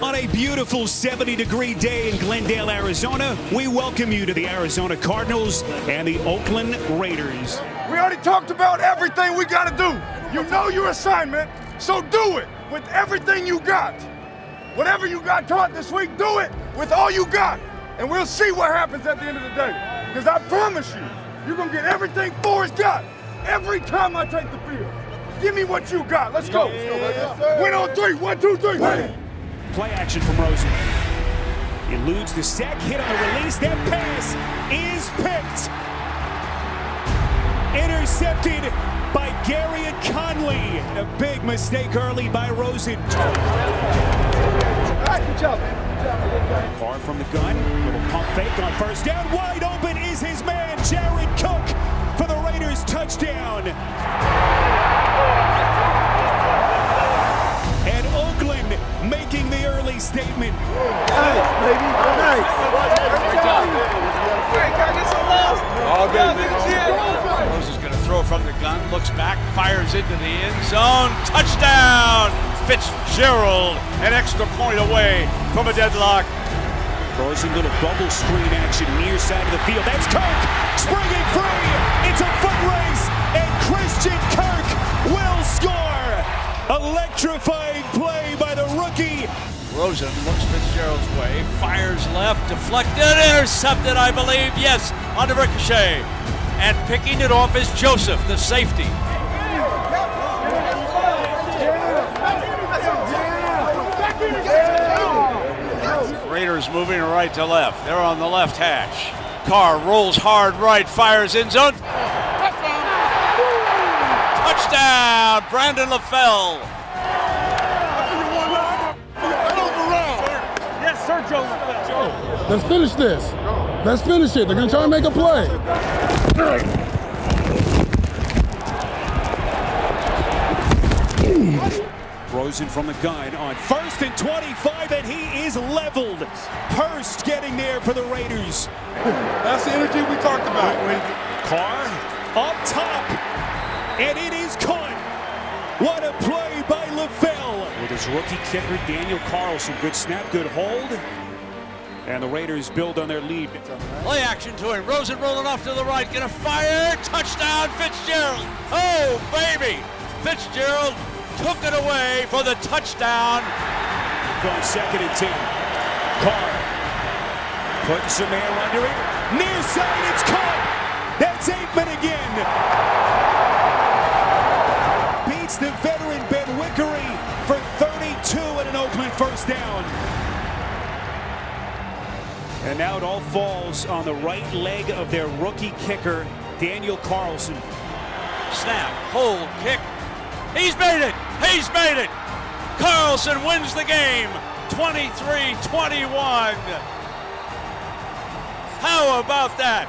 On a beautiful 70-degree day in Glendale, Arizona, we welcome you to the Arizona Cardinals and the Oakland Raiders. We already talked about everything we got to do. You know your assignment, so do it with everything you got. Whatever you got taught this week, do it with all you got. And we'll see what happens at the end of the day. Because I promise you, you're going to get everything Forrest got every time I take the field. Give me what you got. Let's go. Win on three. 1, 2, 3. Win. Play action from Rosen. Eludes the sack, hit on the release. That pass is picked. Intercepted by Gary and Conley. A big mistake early by Rosen. All right, good job, man. Carr from the gun. Little pump fake on first down. Wide open is his man, Jared Cook, for the Raiders touchdown. And Oakland making the early statement. Nice, baby. Nice. Great job. Hey, can I get some love? All good, man. Rose is going to throw from the gun, looks back, fires into the end zone. Touchdown! Fitzgerald, an extra point away from a deadlock. Rosen, little bubble screen action near side of the field. That's Kirk springing free. It's a foot race, and Christian Kirk will score. Electrifying play by the rookie. Rosen looks Fitzgerald's way, fires left, deflected, intercepted, I believe. Yes, on the ricochet. And picking it off is Joseph, the safety. Raiders moving right to left. They're on the left hash. Carr rolls hard right, fires in zone. Touchdown, Brandon LaFell. Yes, sir, Joe LaFell. Let's finish this. Let's finish it. They're going to try and make a play. Rosen from the gun on 1st and 25, and he is leveled. Hurst getting there for the Raiders. That's the energy we talked about. Carr up top, and it is caught. What a play by LaFell. With his rookie kicker, Daniel Carlson. Good snap, good hold. And the Raiders build on their lead. Play action to him. Rosen rolling off to the right. Gonna fire. Touchdown, Fitzgerald. Oh, baby. Fitzgerald took it away for the touchdown. Going 2nd and 10. Carr putting some air under it. Near side, it's caught. That's Aikman again. Beats the veteran Ben Wickery for 32 and an Oakland first down. And now it all falls on the right leg of their rookie kicker, Daniel Carlson. Snap, hold, kick. He's made it! He's made it! Carlson wins the game, 23-21. How about that?